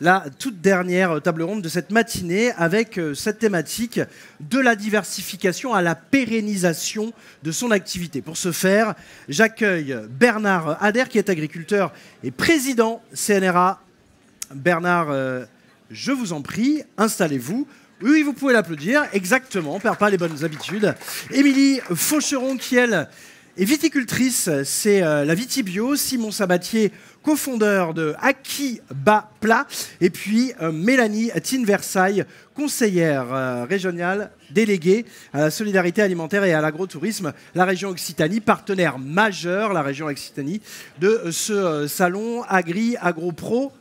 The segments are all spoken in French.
la toute dernière table ronde de cette matinée avec cette thématique de la diversification à la pérennisation de son activité. Pour ce faire, j'accueille Bernard Ader qui est agriculteur et président CNRA. Bernard, je vous en prie, installez-vous. Oui, vous pouvez l'applaudir, exactement, on ne perd pas les bonnes habitudes. Émilie Faucheron qui, elle, est viticultrice, c'est la Vitibio. Simon Sabatier, cofondeur de Akiba Plat. Et puis Mélanie Thine-Versailles, conseillère régionale déléguée à la solidarité alimentaire et à l'agrotourisme, la région Occitanie, partenaire majeur, la région Occitanie, de ce salon Agri-Agro-Pro.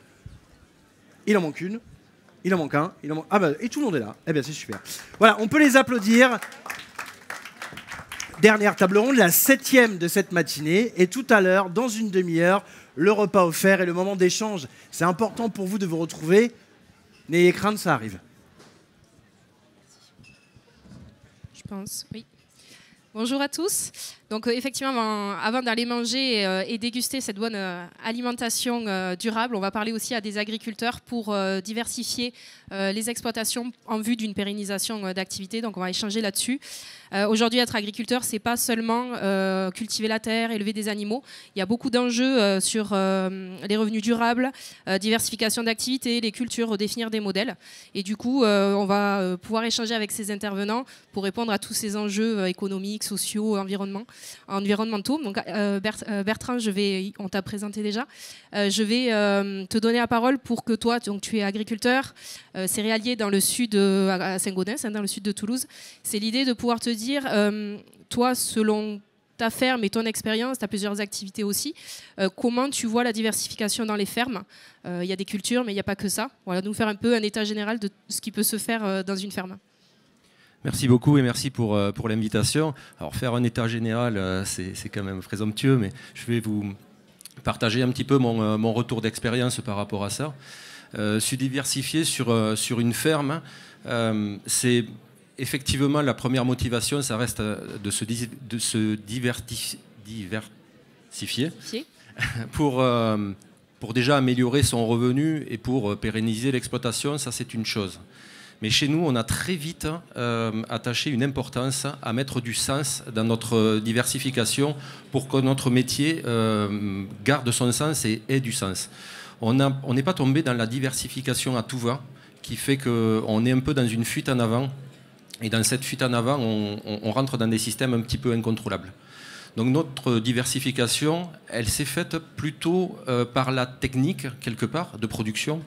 Il en manque une. Il en manque un. Ah bah, et tout le monde est là. Eh bien, c'est super. Voilà, on peut les applaudir. Dernière table ronde, la 7e de cette matinée. Et tout à l'heure, dans une demi-heure, le repas offert et le moment d'échange. C'est important pour vous de vous retrouver. N'ayez crainte, ça arrive. Je pense, oui. Bonjour à tous. Donc effectivement, avant d'aller manger et déguster cette bonne alimentation durable, on va parler aussi à des agriculteurs pour diversifier les exploitations en vue d'une pérennisation d'activité. Donc on va échanger là-dessus. Aujourd'hui, être agriculteur, c'est pas seulement cultiver la terre, élever des animaux. Il y a beaucoup d'enjeux sur les revenus durables, diversification d'activités, les cultures, redéfinir des modèles. Et du coup, on va pouvoir échanger avec ces intervenants pour répondre à tous ces enjeux économiques, sociaux, environnementaux. Donc, Bertrand, on t'a présenté déjà. Je vais te donner la parole pour que toi, donc, tu es agriculteur, céréalier dans le sud, à Saint-Gaudens, dans le sud de Toulouse. C'est l'idée de pouvoir te dire, toi, selon ta ferme et ton expérience, tu as plusieurs activités aussi, comment tu vois la diversification dans les fermes? Il y a des cultures, mais il n'y a pas que ça. Voilà, nous faire un peu un état général de ce qui peut se faire dans une ferme. Merci beaucoup et merci pour l'invitation. Alors faire un état général, c'est quand même présomptueux, mais je vais vous partager un petit peu mon retour d'expérience par rapport à ça. Se diversifier sur une ferme, c'est effectivement la première motivation, ça reste de se diversifier pour déjà améliorer son revenu et pour pérenniser l'exploitation, ça c'est une chose. Mais chez nous, on a très vite attaché une importance à mettre du sens dans notre diversification pour que notre métier garde son sens et ait du sens. On n'est pas tombé dans la diversification à tout va, qui fait qu'on est un peu dans une fuite en avant. Et dans cette fuite en avant, on rentre dans des systèmes un petit peu incontrôlables. Donc notre diversification, elle s'est faite plutôt par la technique, quelque part, de production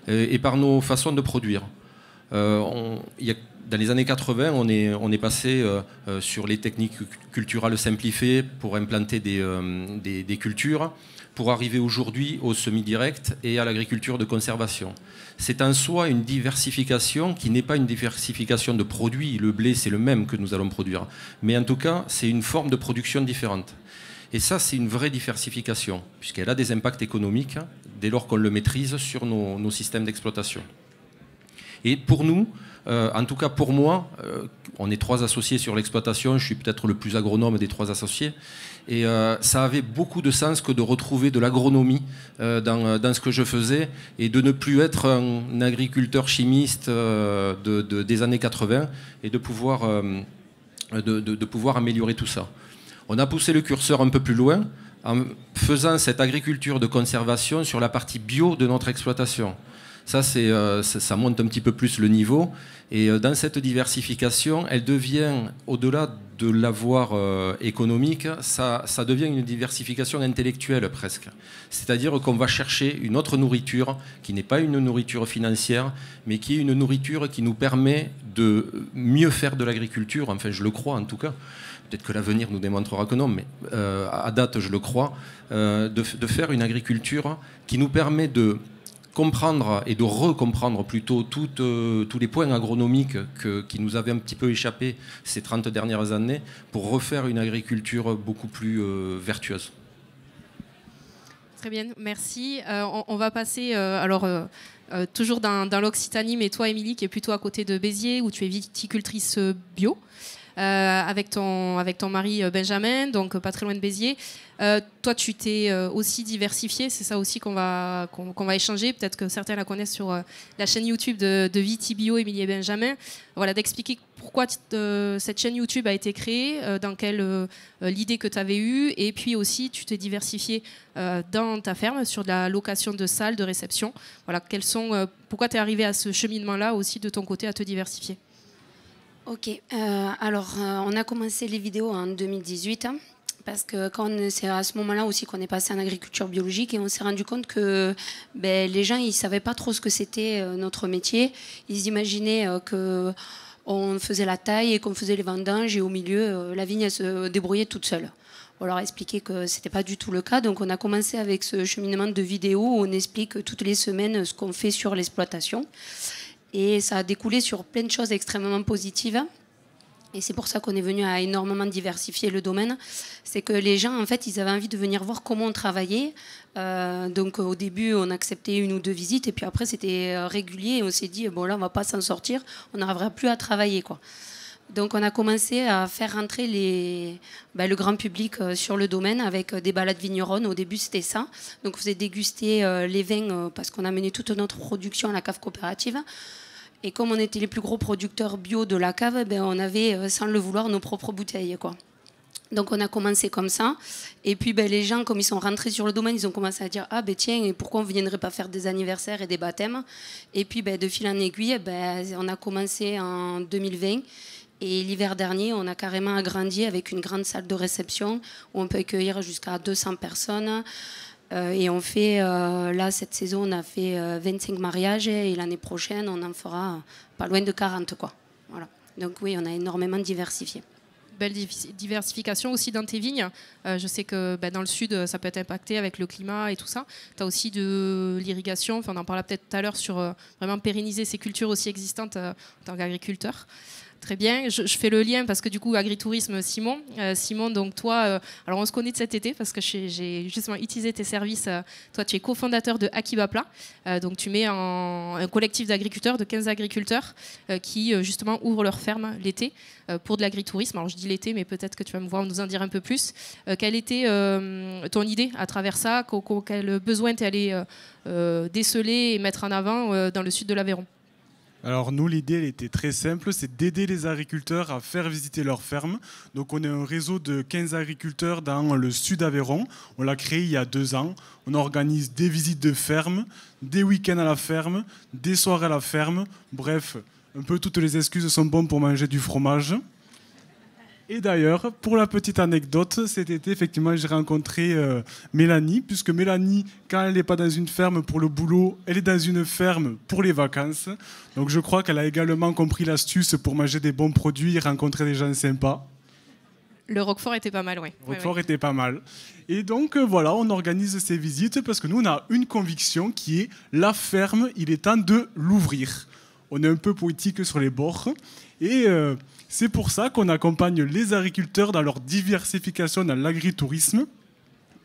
et par nos façons de produire. Dans les années 80, on est passé sur les techniques culturales simplifiées pour implanter des cultures, pour arriver aujourd'hui au semi-direct et à l'agriculture de conservation. C'est en soi une diversification qui n'est pas une diversification de produits. Le blé, c'est le même que nous allons produire. Mais en tout cas, c'est une forme de production différente. Et ça, c'est une vraie diversification, puisqu'elle a des impacts économiques dès lors qu'on le maîtrise sur nos systèmes d'exploitation. Et pour nous, en tout cas pour moi, on est 3 associés sur l'exploitation, je suis peut-être le plus agronome des 3 associés, et ça avait beaucoup de sens que de retrouver de l'agronomie dans ce que je faisais et de ne plus être un agriculteur chimiste des années 80 et de pouvoir améliorer tout ça. On a poussé le curseur un peu plus loin en faisant cette agriculture de conservation sur la partie bio de notre exploitation. Ça monte un petit peu plus le niveau. Et dans cette diversification, elle devient, au-delà de l'avoir économique, ça devient une diversification intellectuelle presque. C'est-à-dire qu'on va chercher une autre nourriture qui n'est pas une nourriture financière, mais qui est une nourriture qui nous permet de mieux faire de l'agriculture. Enfin, je le crois en tout cas. Peut-être que l'avenir nous démontrera que non, mais à date, je le crois, de faire une agriculture qui nous permet de comprendre et de recomprendre plutôt tous les points agronomiques qui nous avaient un petit peu échappé ces 30 dernières années pour refaire une agriculture beaucoup plus vertueuse. Très bien, merci. On va passer, toujours dans l'Occitanie, mais toi, Émilie, qui est plutôt à côté de Béziers, où tu es viticultrice bio. avec ton mari Benjamin, donc pas très loin de Béziers. Toi, tu t'es aussi diversifié, c'est ça aussi qu'on va échanger. Peut-être que certains la connaissent sur la chaîne YouTube de Viti Bio, Émilie et Benjamin. Voilà, d'expliquer pourquoi cette chaîne YouTube a été créée, dans quelle l'idée que tu avais eue, et puis aussi tu t'es diversifié dans ta ferme sur de la location de salles de réception. Voilà, pourquoi tu es arrivé à ce cheminement-là aussi de ton côté à te diversifier? Ok, alors on a commencé les vidéos en 2018. Parce que c'est à ce moment-là aussi qu'on est passé en agriculture biologique et on s'est rendu compte que les gens ils savaient pas trop ce que c'était notre métier. Ils imaginaient qu'on faisait la taille et qu'on faisait les vendanges et au milieu la vigne elle se débrouillait toute seule. On leur a expliqué que c'était pas du tout le cas, donc on a commencé avec ce cheminement de vidéos où on explique toutes les semaines ce qu'on fait sur l'exploitation et ça a découlé sur plein de choses extrêmement positives. Et c'est pour ça qu'on est venu à énormément diversifier le domaine. C'est que les gens, en fait, ils avaient envie de venir voir comment on travaillait. Donc au début, on acceptait 1 ou 2 visites. Et puis après, c'était régulier. Et on s'est dit, bon là, on ne va pas s'en sortir. On n'arrivera plus à travailler, quoi. Donc on a commencé à faire rentrer le grand public sur le domaine avec des balades vigneronnes. Au début, c'était ça. Donc on faisait déguster les vins parce qu'on a mené toute notre production à la cave coopérative. Et comme on était les plus gros producteurs bio de la cave, on avait, sans le vouloir, nos propres bouteilles, quoi. Donc on a commencé comme ça. Et puis les gens, comme ils sont rentrés sur le domaine, ils ont commencé à dire « Ah tiens, et pourquoi on ne viendrait pas faire des anniversaires et des baptêmes ?» Et puis de fil en aiguille, on a commencé en 2020. Et l'hiver dernier, on a carrément agrandi avec une grande salle de réception où on peut accueillir jusqu'à 200 personnes. Et on fait, là, cette saison, on a fait 25 mariages et l'année prochaine, on en fera pas loin de 40, quoi. Voilà. Donc oui, on a énormément diversifié. Belle diversification aussi dans tes vignes. Je sais que dans le sud, ça peut être impacté avec le climat et tout ça. Tu as aussi de l'irrigation, on en parlera peut-être tout à l'heure sur vraiment pérenniser ces cultures aussi existantes en tant qu'agriculteur. Très bien, je fais le lien parce que du coup, agritourisme, Simon. Simon, donc toi, alors on se connaît de cet été parce que j'ai justement utilisé tes services. Toi, tu es cofondateur de Akiba Plat. Donc tu mets un collectif d'agriculteurs, de 15 agriculteurs qui justement ouvrent leur ferme l'été pour de l'agritourisme. Alors je dis l'été, mais peut-être que tu vas nous en dire un peu plus. Quelle était ton idée à travers ça? Quel besoin tu es allé déceler et mettre en avant dans le sud de l'Aveyron? Alors nous, l'idée elle était très simple, c'est d'aider les agriculteurs à faire visiter leur ferme. Donc on est un réseau de 15 agriculteurs dans le sud Aveyron. On l'a créé il y a 2 ans. On organise des visites de ferme, des week-ends à la ferme, des soirées à la ferme. Bref, un peu toutes les excuses sont bonnes pour manger du fromage. Et d'ailleurs, pour la petite anecdote, cet été, effectivement, j'ai rencontré Mélanie, puisque Mélanie, quand elle n'est pas dans une ferme pour le boulot, elle est dans une ferme pour les vacances. Donc je crois qu'elle a également compris l'astuce pour manger des bons produits et rencontrer des gens sympas. Le Roquefort était pas mal, oui. Le Roquefort était pas mal. Et donc voilà, on organise ces visites parce que nous, on a une conviction qui est la ferme, il est temps de l'ouvrir. On est un peu poétique sur les bords. Et c'est pour ça qu'on accompagne les agriculteurs dans leur diversification dans l'agritourisme.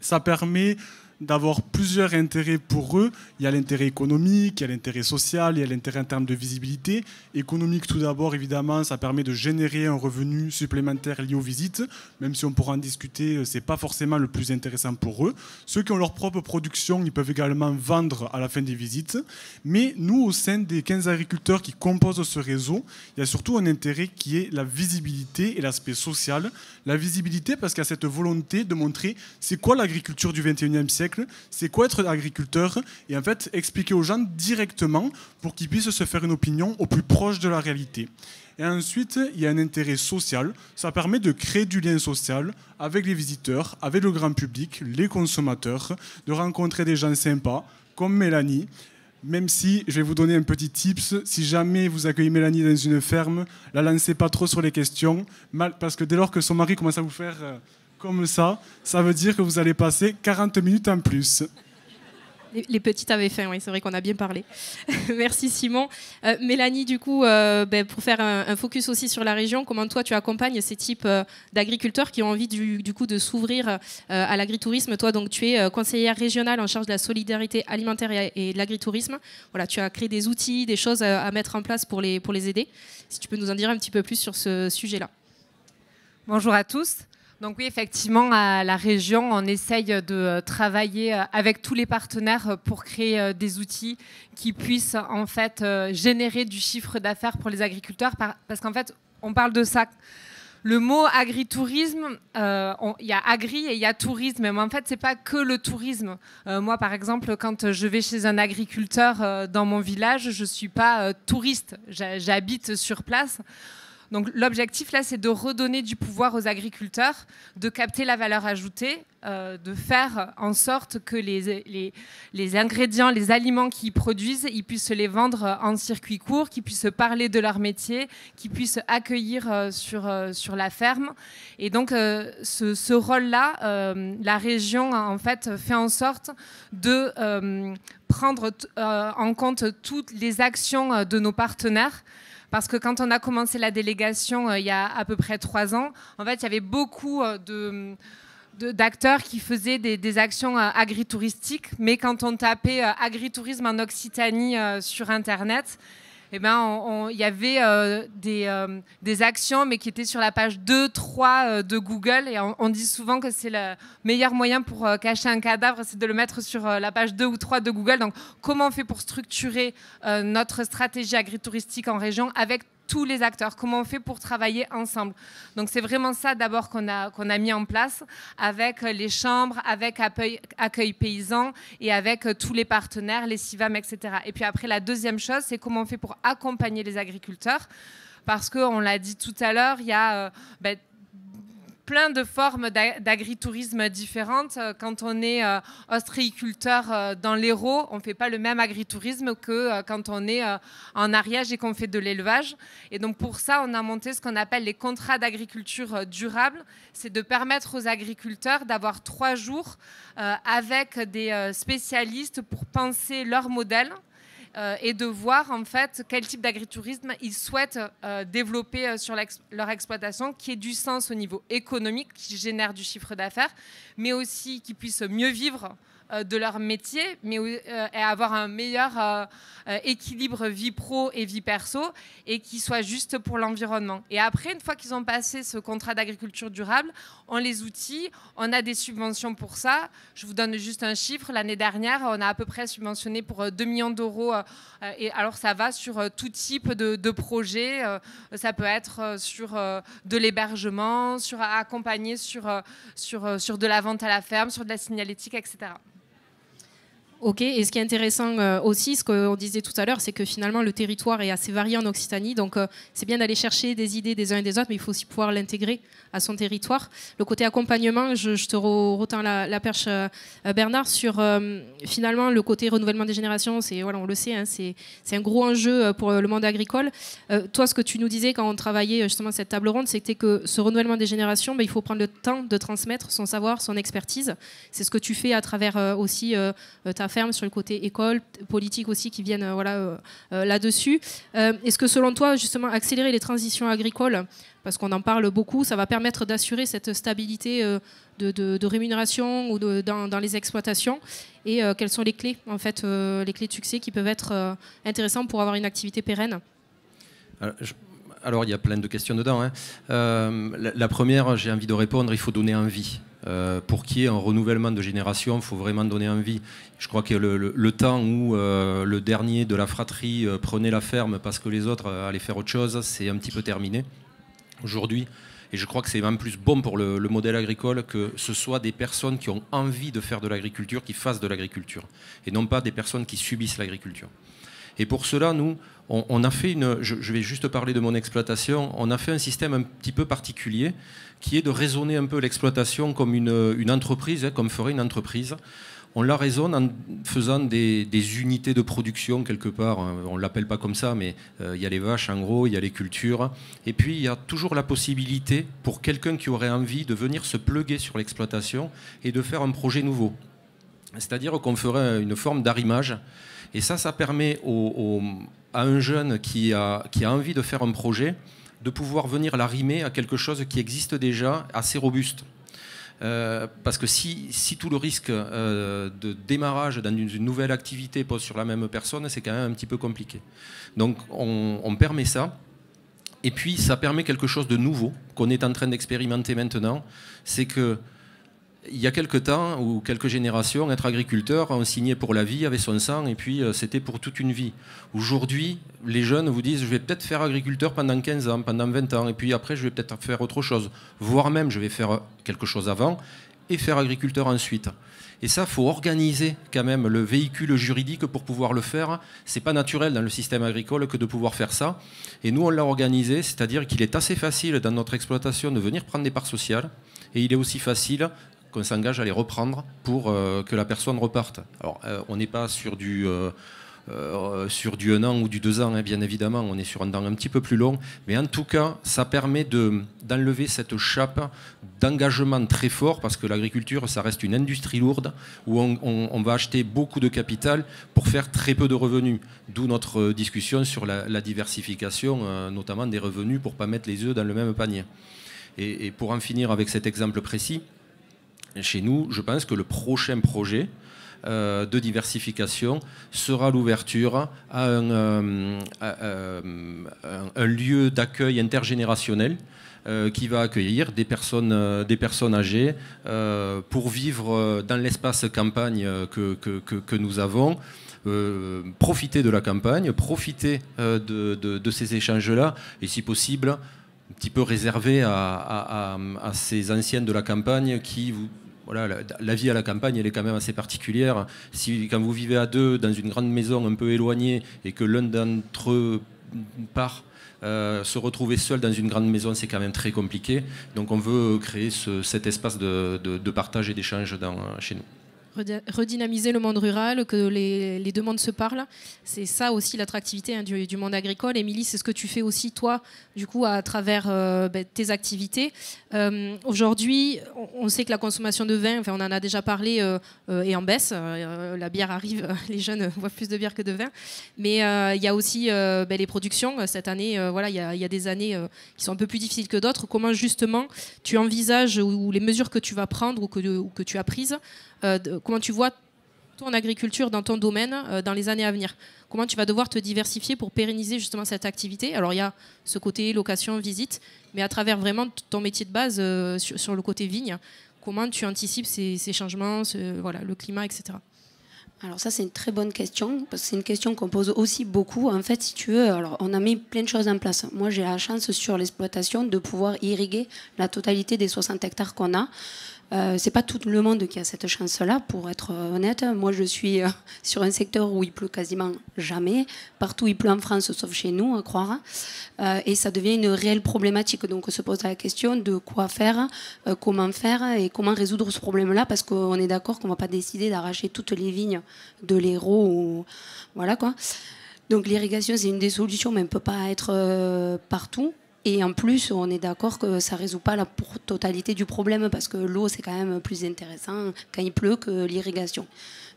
Ça permet d'avoir plusieurs intérêts pour eux. Il y a l'intérêt économique, il y a l'intérêt social, il y a l'intérêt en termes de visibilité. Économique tout d'abord, évidemment, ça permet de générer un revenu supplémentaire lié aux visites. Même si on pourra en discuter, ce n'est pas forcément le plus intéressant pour eux. Ceux qui ont leur propre production, ils peuvent également vendre à la fin des visites. Mais nous, au sein des 15 agriculteurs qui composent ce réseau, il y a surtout un intérêt qui est la visibilité et l'aspect social. La visibilité parce qu'il y a cette volonté de montrer c'est quoi l'agriculture du 21e siècle, c'est quoi être agriculteur, et en fait expliquer aux gens directement pour qu'ils puissent se faire une opinion au plus proche de la réalité. Et ensuite, il y a un intérêt social. Ça permet de créer du lien social avec les visiteurs, avec le grand public, les consommateurs, de rencontrer des gens sympas comme Mélanie. Même si, je vais vous donner un petit tips, si jamais vous accueillez Mélanie dans une ferme, la lancez pas trop sur les questions, parce que dès lors que son mari commence à vous faire comme ça veut dire que vous allez passer 40 minutes en plus. Les petites avaient faim, oui, c'est vrai qu'on a bien parlé. Merci Simon. Mélanie, du coup, pour faire un focus aussi sur la région, comment toi tu accompagnes ces types d'agriculteurs qui ont envie du coup de s'ouvrir à l'agritourisme? Toi, donc, tu es conseillère régionale en charge de la solidarité alimentaire et de l'agritourisme. Voilà, tu as créé des outils, des choses à mettre en place pour les aider. Si tu peux nous en dire un petit peu plus sur ce sujet-là. Bonjour à tous. Donc oui, effectivement, à la région, on essaye de travailler avec tous les partenaires pour créer des outils qui puissent en fait générer du chiffre d'affaires pour les agriculteurs, parce qu'en fait, on parle de ça. Le mot agritourisme, il y a agri et il y a tourisme, mais en fait, c'est pas que le tourisme. Moi, par exemple, quand je vais chez un agriculteur dans mon village, je suis pas touriste, j'habite sur place. Donc l'objectif là, c'est de redonner du pouvoir aux agriculteurs, de capter la valeur ajoutée, de faire en sorte que les ingrédients, les aliments qu'ils produisent, ils puissent les vendre en circuit court, qu'ils puissent parler de leur métier, qu'ils puissent accueillir sur la ferme. Et donc ce rôle-là, la région en fait fait en sorte de prendre en compte toutes les actions de nos partenaires. Parce que quand on a commencé la délégation il y a à peu près 3 ans, en fait, il y avait beaucoup d'acteurs qui faisaient des actions agritouristiques. Mais quand on tapait agritourisme en Occitanie sur Internet, eh ben, il y avait des actions, mais qui étaient sur la page 2, 3 de Google. Et on dit souvent que c'est le meilleur moyen pour cacher un cadavre, c'est de le mettre sur la page 2 ou 3 de Google. Donc, comment on fait pour structurer notre stratégie agritouristique en région avec tous les acteurs, comment on fait pour travailler ensemble. Donc c'est vraiment ça d'abord qu'on a mis en place avec les chambres, avec Accueil Paysan et avec tous les partenaires, les CIVAM, etc. Et puis après, la deuxième chose, c'est comment on fait pour accompagner les agriculteurs. Parce qu'on l'a dit tout à l'heure, il y a plein de formes d'agritourisme différentes. Quand on est ostréiculteur dans l'Hérault, on ne fait pas le même agritourisme que quand on est en Ariège et qu'on fait de l'élevage. Et donc pour ça, on a monté ce qu'on appelle les contrats d'agriculture durable. C'est de permettre aux agriculteurs d'avoir 3 jours avec des spécialistes pour penser leur modèle. Et de voir en fait quel type d'agritourisme ils souhaitent développer sur leur exploitation, qui ait du sens au niveau économique, qui génère du chiffre d'affaires, mais aussi qui puissent mieux vivre de leur métier, mais et avoir un meilleur équilibre vie pro et vie perso, et qui soit juste pour l'environnement. Et après, une fois qu'ils ont passé ce contrat d'agriculture durable, on les outille, on a des subventions pour ça. Je vous donne juste un chiffre. L'année dernière, on a à peu près subventionné pour 2 millions d'euros. Et alors, ça va sur tout type de projet. Ça peut être sur de l'hébergement, sur accompagner sur de la vente à la ferme, sur de la signalétique, etc. Ok, et ce qui est intéressant aussi, ce qu'on disait tout à l'heure, c'est que finalement le territoire est assez varié en Occitanie, donc c'est bien d'aller chercher des idées des uns et des autres, mais il faut aussi pouvoir l'intégrer à son territoire. Le côté accompagnement, je te retends la perche, Bernard, sur finalement le côté renouvellement des générations, voilà, on le sait, hein, c'est un gros enjeu pour le monde agricole. Toi, ce que tu nous disais quand on travaillait justement cette table ronde, c'était que ce renouvellement des générations, il faut prendre le temps de transmettre son savoir, son expertise. C'est ce que tu fais à travers aussi ta ferme, sur le côté école, politique aussi, qui viennent là-dessus. Est-ce que selon toi, justement, accélérer les transitions agricoles, parce qu'on en parle beaucoup, ça va permettre d'assurer cette stabilité de rémunération ou dans les exploitations, et quelles sont les clés, en fait, les clés de succès qui peuvent être intéressantes pour avoir une activité pérenne? Alors, il y a plein de questions dedans, hein. La première, j'ai envie de répondre, il faut donner envie. Pour qu'il y ait un renouvellement de génération, il faut vraiment donner envie. Je crois que le temps où le dernier de la fratrie prenait la ferme parce que les autres allaient faire autre chose, c'est un petit peu terminé aujourd'hui. Et je crois que c'est même plus bon pour le modèle agricole que ce soit des personnes qui ont envie de faire de l'agriculture, qui fassent de l'agriculture, et non pas des personnes qui subissent l'agriculture. Et pour cela, nous, on a fait je vais juste parler de mon exploitation, on a fait un système un petit peu particulier qui est de raisonner un peu l'exploitation comme une entreprise, hein, comme ferait une entreprise. On la raisonne en faisant des unités de production quelque part, on ne l'appelle pas comme ça, mais il y a les vaches en gros, il y a les cultures, et puis il y a toujours la possibilité pour quelqu'un qui aurait envie de venir se pluguer sur l'exploitation et de faire un projet nouveau. C'est-à-dire qu'on ferait une forme d'arrimage. Et ça permet à un jeune qui a envie de faire un projet de pouvoir venir l'arrimer à quelque chose qui existe déjà, assez robuste. Parce que si tout le risque de démarrage dans une nouvelle activité pose sur la même personne, c'est quand même un petit peu compliqué. Donc on permet ça. Et puis, ça permet quelque chose de nouveau qu'on est en train d'expérimenter maintenant. C'est que il y a quelques temps ou quelques générations, être agriculteur, on signait pour la vie avec son sang et puis c'était pour toute une vie. Aujourd'hui, les jeunes vous disent je vais peut-être faire agriculteur pendant 15 ans, pendant 20 ans et puis après je vais peut-être faire autre chose. Voire même je vais faire quelque chose avant et faire agriculteur ensuite. Et ça, il faut organiser quand même le véhicule juridique pour pouvoir le faire. Ce n'est pas naturel dans le système agricole que de pouvoir faire ça. Et nous, on l'a organisé, c'est-à-dire qu'il est assez facile dans notre exploitation de venir prendre des parts sociales et il est aussi facile qu'on s'engage à les reprendre pour que la personne reparte. Alors, on n'est pas sur du 1 an ou du 2 ans, hein, bien évidemment, on est sur un temps un petit peu plus long, mais en tout cas, ça permet d'enlever cette chape d'engagement très fort, parce que l'agriculture, ça reste une industrie lourde, où on va acheter beaucoup de capital pour faire très peu de revenus, d'où notre discussion sur la diversification, notamment des revenus, pour ne pas mettre les œufs dans le même panier. Et pour en finir avec cet exemple précis, chez nous, je pense que le prochain projet de diversification sera l'ouverture à un lieu d'accueil intergénérationnel qui va accueillir des personnes âgées pour vivre dans l'espace campagne que nous avons. Profiter de la campagne, profiter de ces échanges-là et si possible un petit peu réservé à ces anciennes de la campagne qui... Voilà, la vie à la campagne, elle est quand même assez particulière. Quand vous vivez à deux dans une grande maison un peu éloignée et que l'un d'entre eux part, se retrouver seul dans une grande maison, c'est quand même très compliqué. Donc on veut créer cet espace de partage et d'échange chez nous. Redynamiser le monde rural, que les deux mondes se parlent. C'est ça aussi l'attractivité du monde agricole. Émilie, c'est ce que tu fais aussi, toi, du coup, à travers tes activités. Aujourd'hui, on sait que la consommation de vin, on en a déjà parlé, est en baisse. La bière arrive, les jeunes boivent plus de bière que de vin. Mais il y a aussi les productions. Cette année, il y a des années qui sont un peu plus difficiles que d'autres. Comment, justement, tu envisages, ou les mesures que tu vas prendre ou que tu as prises, comment tu vois ton agriculture dans ton domaine dans les années à venir? Comment tu vas devoir te diversifier pour pérenniser justement cette activité? Alors il y a ce côté location, visite, mais à travers vraiment ton métier de base sur le côté vigne, comment tu anticipes ces changements, le climat, etc. Alors ça, c'est une très bonne question, parce que c'est une question qu'on pose aussi beaucoup. En fait, si tu veux, alors, on a mis plein de choses en place. Moi, j'ai la chance sur l'exploitation de pouvoir irriguer la totalité des 60 hectares qu'on a. C'est pas tout le monde qui a cette chance-là, pour être honnête. Moi, je suis sur un secteur où il pleut quasiment jamais. Partout, il pleut en France, sauf chez nous, à croire. Et ça devient une réelle problématique. Donc, on se pose la question de quoi faire, comment faire et comment résoudre ce problème-là, parce qu'on est d'accord qu'on va pas décider d'arracher toutes les vignes de l'Hérault. Voilà, quoi. Donc, l'irrigation, c'est une des solutions, mais elle ne peut pas être partout. Et en plus, on est d'accord que ça ne résout pas la totalité du problème, parce que l'eau, c'est quand même plus intéressant quand il pleut que l'irrigation.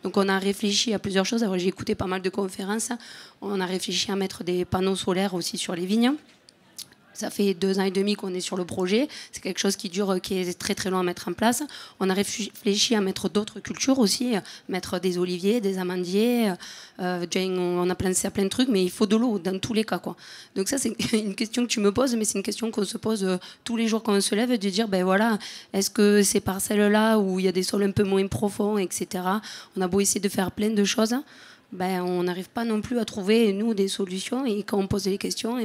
Donc on a réfléchi à plusieurs choses. Alors, j'ai écouté pas mal de conférences. On a réfléchi à mettre des panneaux solaires aussi sur les vignes. Ça fait 2 ans et demi qu'on est sur le projet. C'est quelque chose qui est très très long à mettre en place. On a réfléchi à mettre d'autres cultures aussi, mettre des oliviers, des amandiers. On a pensé à plein de trucs, mais il faut de l'eau dans tous les cas, quoi. Donc ça, c'est une question que tu me poses, mais c'est une question qu'on se pose tous les jours quand on se lève, de dire, ben voilà, est-ce que ces parcelles-là où il y a des sols un peu moins profonds, etc. On a beau essayer de faire plein de choses. On n'arrive pas non plus à trouver, nous, des solutions. Et quand on pose les questions,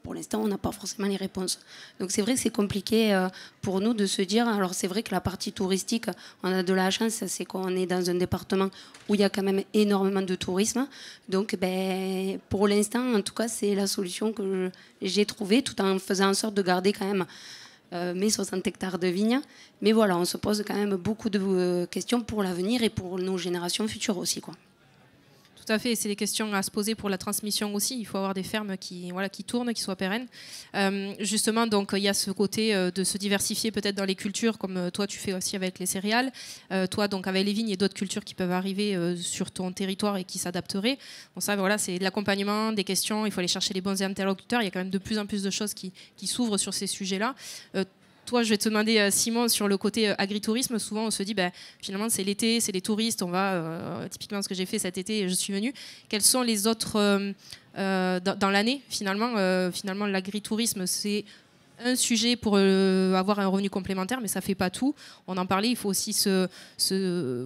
pour l'instant, on n'a pas forcément les réponses. Donc c'est vrai que c'est compliqué pour nous de se dire... Alors c'est vrai que la partie touristique, on a de la chance, c'est qu'on est dans un département où il y a quand même énormément de tourisme. Donc pour l'instant, en tout cas, c'est la solution que j'ai trouvée, tout en faisant en sorte de garder quand même mes 60 hectares de vignes. Mais voilà, on se pose quand même beaucoup de questions pour l'avenir et pour nos générations futures aussi, quoi. Tout à fait, c'est des questions à se poser pour la transmission aussi. Il faut avoir des fermes qui tournent, qui soient pérennes. Justement, donc il y a ce côté de se diversifier peut-être dans les cultures, comme toi tu fais aussi avec les céréales. Toi, donc avec les vignes, il y a d'autres cultures qui peuvent arriver sur ton territoire et qui s'adapteraient. Bon, ça, voilà, c'est de l'accompagnement, des questions. Il faut aller chercher les bons interlocuteurs. Il y a quand même de plus en plus de choses qui s'ouvrent sur ces sujets-là. toi, je vais te demander, Simon, sur le côté agritourisme. Souvent, on se dit, finalement, c'est l'été, c'est les touristes. On va, typiquement, ce que j'ai fait cet été, je suis venue. Quels sont les autres dans l'année, finalement, l'agritourisme, c'est un sujet pour avoir un revenu complémentaire, mais ça fait pas tout. On en parlait, il faut aussi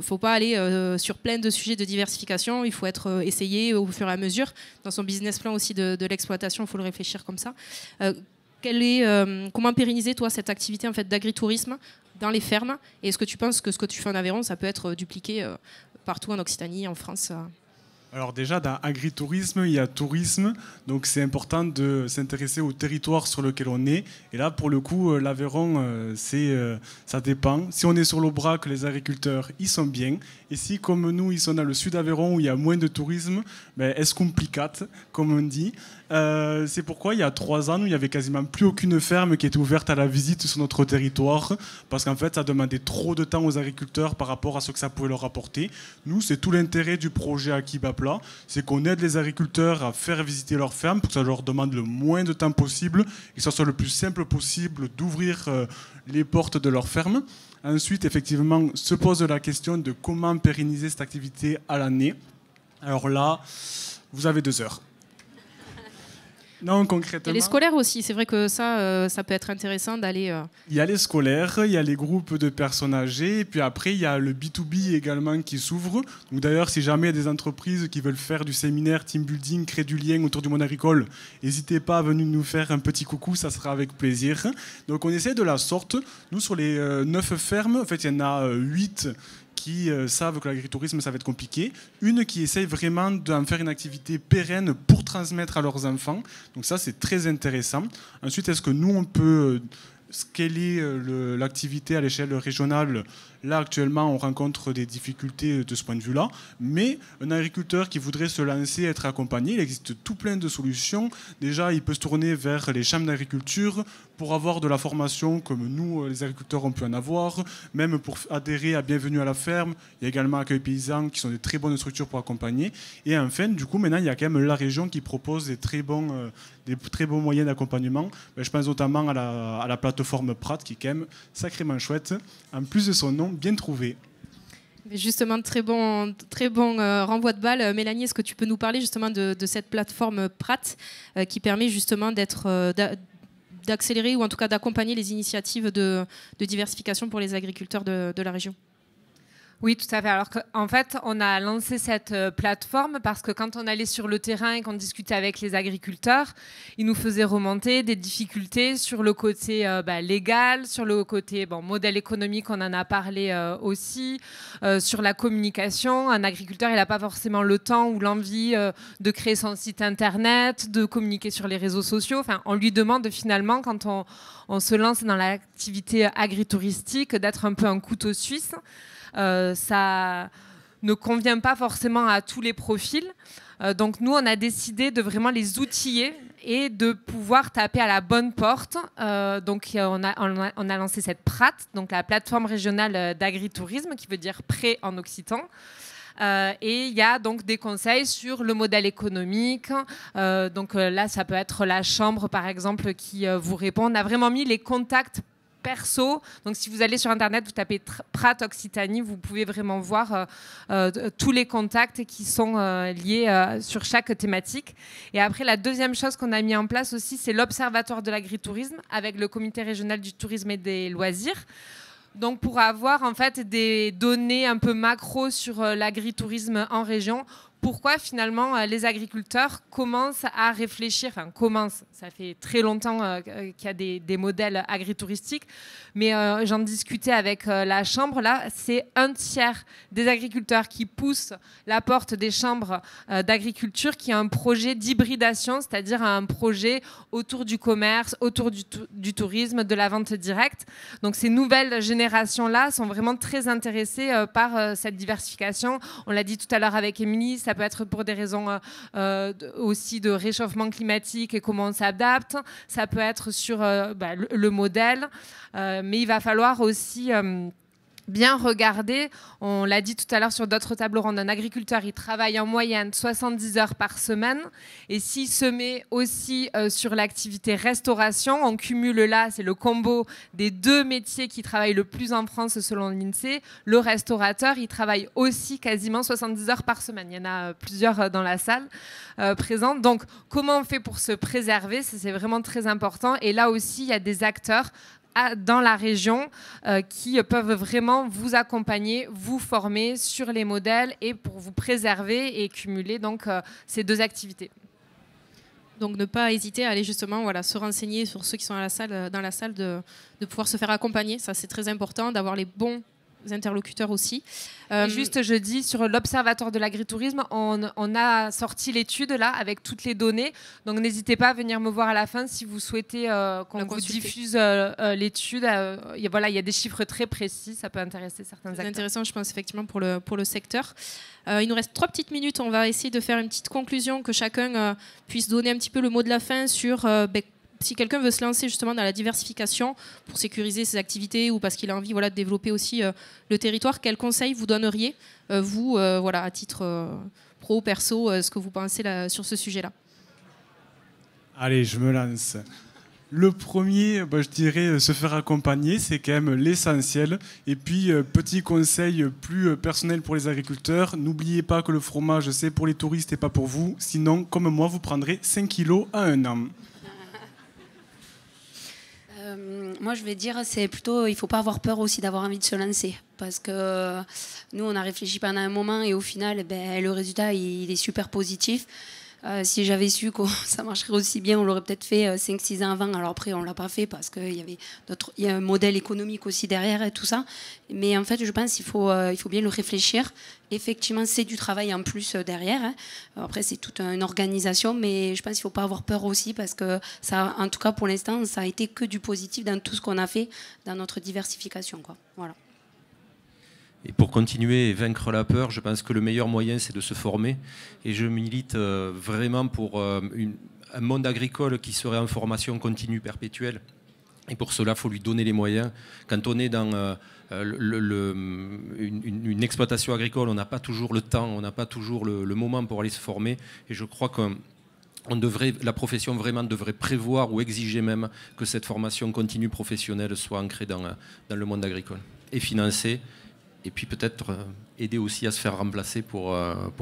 faut pas aller sur plein de sujets de diversification. Il faut être essayé au fur et à mesure. Dans son business plan aussi de l'exploitation, il faut le réfléchir comme ça. Comment pérenniser, toi, cette activité en fait, d'agritourisme dans les fermes? Et est-ce que tu penses que ce que tu fais en Aveyron, ça peut être dupliqué partout en Occitanie, en France? Alors déjà, dans agritourisme, il y a tourisme, donc c'est important de s'intéresser au territoire sur lequel on est. Et là, pour le coup, l'Aveyron, ça dépend. Si on est sur l'Aubrac, les agriculteurs, ils sont bien. Et si, comme nous, ils sont dans le sud d'Aveyron, où il y a moins de tourisme, est-ce complicate, comme on dit. C'est pourquoi, il y a 3 ans, il n'y avait quasiment plus aucune ferme qui était ouverte à la visite sur notre territoire, parce qu'en fait, ça demandait trop de temps aux agriculteurs par rapport à ce que ça pouvait leur apporter. Nous, c'est tout l'intérêt du projet Akibapla, c'est qu'on aide les agriculteurs à faire visiter leur ferme pour que ça leur demande le moins de temps possible et que ça soit le plus simple possible d'ouvrir les portes de leur ferme. Ensuite, effectivement, se pose la question de comment pérenniser cette activité à l'année. Alors là, vous avez 2 heures. Non, concrètement. Il y a les scolaires aussi, c'est vrai que ça peut être intéressant d'aller... Il y a les scolaires, il y a les groupes de personnes âgées, et puis après, il y a le B2B également qui s'ouvre. Donc d'ailleurs, si jamais il y a des entreprises qui veulent faire du séminaire, team building, créer du lien autour du monde agricole, n'hésitez pas à venir nous faire un petit coucou, ça sera avec plaisir. Donc on essaie de la sorte. Nous, sur les 9 fermes, en fait, il y en a 8 qui savent que l'agritourisme, ça va être compliqué. Une qui essaye vraiment d'en faire une activité pérenne pour transmettre à leurs enfants. Donc ça, c'est très intéressant. Ensuite, est-ce que nous, on peut scaler l'activité à l'échelle régionale? Là, actuellement, on rencontre des difficultés de ce point de vue-là. Mais un agriculteur qui voudrait se lancer, être accompagné, il existe tout plein de solutions. Déjà, il peut se tourner vers les chambres d'agriculture pour avoir de la formation comme nous, les agriculteurs, on peut en avoir. Même pour adhérer à Bienvenue à la ferme. Il y a également Accueil Paysan qui sont des très bonnes structures pour accompagner. Et enfin, du coup, maintenant, il y a quand même la région qui propose des très bons moyens d'accompagnement. Je pense notamment à la plateforme Prat qui est quand même sacrément chouette. En plus de son nom, bien trouvé. Mais justement, très bon renvoi de balle. Mélanie, est-ce que tu peux nous parler justement de cette plateforme Prat qui permet justement d'accélérer ou en tout cas d'accompagner les initiatives de diversification pour les agriculteurs de la région? Oui, tout à fait. Alors qu'en fait, on a lancé cette plateforme parce que quand on allait sur le terrain et qu'on discutait avec les agriculteurs, ils nous faisaient remonter des difficultés sur le côté légal, sur le côté modèle économique, on en a parlé aussi, sur la communication. Un agriculteur, il n'a pas forcément le temps ou l'envie de créer son site internet, de communiquer sur les réseaux sociaux. Enfin, on lui demande finalement, quand on se lance dans l'activité agritouristique, d'être un peu un couteau suisse. Ça ne convient pas forcément à tous les profils. Donc nous, on a décidé de vraiment les outiller et de pouvoir taper à la bonne porte. Donc on a lancé cette PRAT, donc la plateforme régionale d'agritourisme, qui veut dire prêt en occitan. Et il y a donc des conseils sur le modèle économique. Donc là, ça peut être la chambre, par exemple, qui vous répond. On a vraiment mis les contacts perso. Donc si vous allez sur internet, vous tapez Prat Occitanie, vous pouvez vraiment voir tous les contacts qui sont liés sur chaque thématique. Et après, la deuxième chose qu'on a mis en place aussi, c'est l'observatoire de l'agritourisme avec le comité régional du tourisme et des loisirs. Donc pour avoir en fait des données un peu macro sur l'agritourisme en région. Pourquoi finalement les agriculteurs commencent à réfléchir, ça fait très longtemps qu'il y a des modèles agritouristiques, mais j'en discutais avec la Chambre, là, c'est 1/3 des agriculteurs qui poussent la porte des chambres d'agriculture qui a un projet d'hybridation, c'est-à-dire un projet autour du commerce, autour du tourisme, de la vente directe. Donc ces nouvelles générations-là sont vraiment très intéressées par cette diversification. On l'a dit tout à l'heure avec Émilie, ça peut être pour des raisons aussi de réchauffement climatique et comment on s'adapte. Ça peut être sur le modèle. Mais il va falloir aussi bien regarder, on l'a dit tout à l'heure sur d'autres tables rondes, un agriculteur, il travaille en moyenne 70 heures par semaine. Et s'il se met aussi sur l'activité restauration, on cumule là, c'est le combo des 2 métiers qui travaillent le plus en France selon l'INSEE. Le restaurateur, il travaille aussi quasiment 70 heures par semaine. Il y en a plusieurs dans la salle présente. Donc, comment on fait pour se préserver? C'est vraiment très important. Et là aussi, il y a des acteurs dans la région qui peuvent vraiment vous accompagner, vous former sur les modèles et pour vous préserver et cumuler donc, ces 2 activités. Donc ne pas hésiter à aller justement se renseigner sur ceux qui sont dans la salle de pouvoir se faire accompagner. Ça, c'est très important d'avoir les bons interlocuteurs aussi. Juste, je dis, sur l'Observatoire de l'agritourisme, on a sorti l'étude là avec toutes les données. Donc n'hésitez pas à venir me voir à la fin si vous souhaitez qu'on vous diffuse l'étude. Il y a des chiffres très précis, ça peut intéresser certains acteurs. C'est intéressant, je pense, effectivement, pour le secteur. Il nous reste 3 petites minutes. On va essayer de faire une petite conclusion, que chacun puisse donner un petit peu le mot de la fin sur si quelqu'un veut se lancer justement dans la diversification pour sécuriser ses activités ou parce qu'il a envie de développer aussi le territoire, quels conseils vous donneriez, vous, à titre pro, perso, ce que vous pensez sur ce sujet-là? Allez, je me lance. Le premier, je dirais se faire accompagner, c'est quand même l'essentiel. Et puis, petit conseil plus personnel pour les agriculteurs, n'oubliez pas que le fromage, c'est pour les touristes et pas pour vous. Sinon, comme moi, vous prendrez 5 kilos à 1 an. Moi, je vais dire, c'est plutôt, il ne faut pas avoir peur aussi d'avoir envie de se lancer. Parce que nous, on a réfléchi pendant un moment et au final, le résultat, il est super positif. Si j'avais su que ça marcherait aussi bien, on l'aurait peut-être fait 5-6 ans avant. Alors après, on ne l'a pas fait parce qu'il y a un modèle économique aussi derrière et tout ça. Mais en fait, je pense qu'il faut bien le réfléchir. Effectivement, c'est du travail en plus derrière. Hein. Après, c'est toute une organisation, mais je pense qu'il ne faut pas avoir peur aussi parce que ça, en tout cas pour l'instant, ça a été que du positif dans tout ce qu'on a fait dans notre diversification, quoi. Voilà. Et pour continuer et vaincre la peur, je pense que le meilleur moyen, c'est de se former. Et je milite vraiment pour un monde agricole qui serait en formation continue, perpétuelle. Et pour cela, il faut lui donner les moyens. Quand on est dans une exploitation agricole, on n'a pas toujours le temps, on n'a pas toujours le moment pour aller se former. Et je crois que la profession vraiment devrait prévoir ou exiger même que cette formation continue professionnelle soit ancrée dans le monde agricole et financée. Et puis peut-être aider aussi à se faire remplacer pour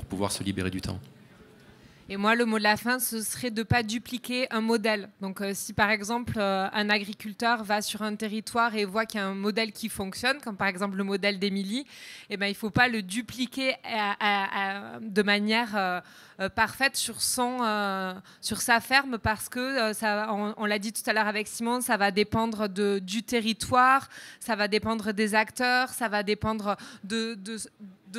pouvoir se libérer du temps. Et moi, le mot de la fin, ce serait de ne pas dupliquer un modèle. Donc si par exemple un agriculteur va sur un territoire et voit qu'il y a un modèle qui fonctionne, comme par exemple le modèle d'Émilie, il ne faut pas le dupliquer de manière parfaite sur sa ferme parce que, on l'a dit tout à l'heure avec Simon, ça va dépendre du territoire, ça va dépendre des acteurs, ça va dépendre de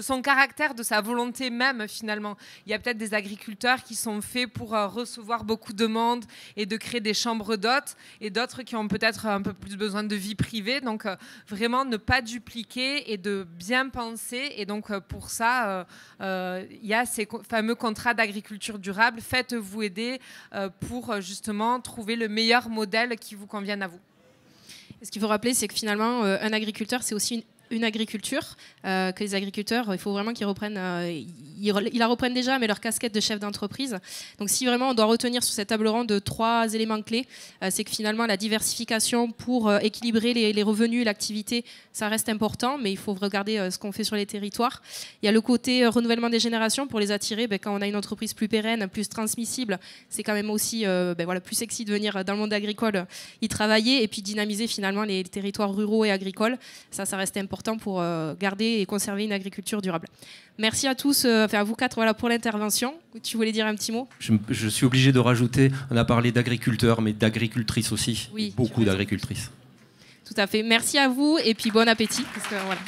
son caractère, de sa volonté même finalement. Il y a peut-être des agriculteurs qui sont faits pour recevoir beaucoup de monde et de créer des chambres d'hôtes et d'autres qui ont peut-être un peu plus besoin de vie privée. Donc vraiment ne pas dupliquer et de bien penser. Et donc pour ça, il y a ces fameux contrats d'agriculture durable. Faites-vous aider pour justement trouver le meilleur modèle qui vous convienne à vous. Ce qu'il faut rappeler, c'est que finalement, un agriculteur, c'est aussi une agriculture, que les agriculteurs, il faut vraiment qu'ils reprennent, ils la reprennent déjà, mais leur casquette de chef d'entreprise. Donc si vraiment on doit retenir sur cette table ronde 3 éléments clés, c'est que finalement la diversification pour équilibrer les revenus et l'activité, ça reste important, mais il faut regarder ce qu'on fait sur les territoires. Il y a le côté renouvellement des générations pour les attirer. Quand on a une entreprise plus pérenne, plus transmissible, c'est quand même aussi plus sexy de venir dans le monde agricole y travailler et puis dynamiser finalement les territoires ruraux et agricoles. Ça reste important pour garder et conserver une agriculture durable. Merci à tous, à vous 4 pour l'intervention. Tu voulais dire un petit mot? Je suis obligé de rajouter, on a parlé d'agriculteurs, mais d'agricultrices aussi. Oui, beaucoup d'agricultrices. Tout à fait. Merci à vous et puis bon appétit. Parce que, voilà.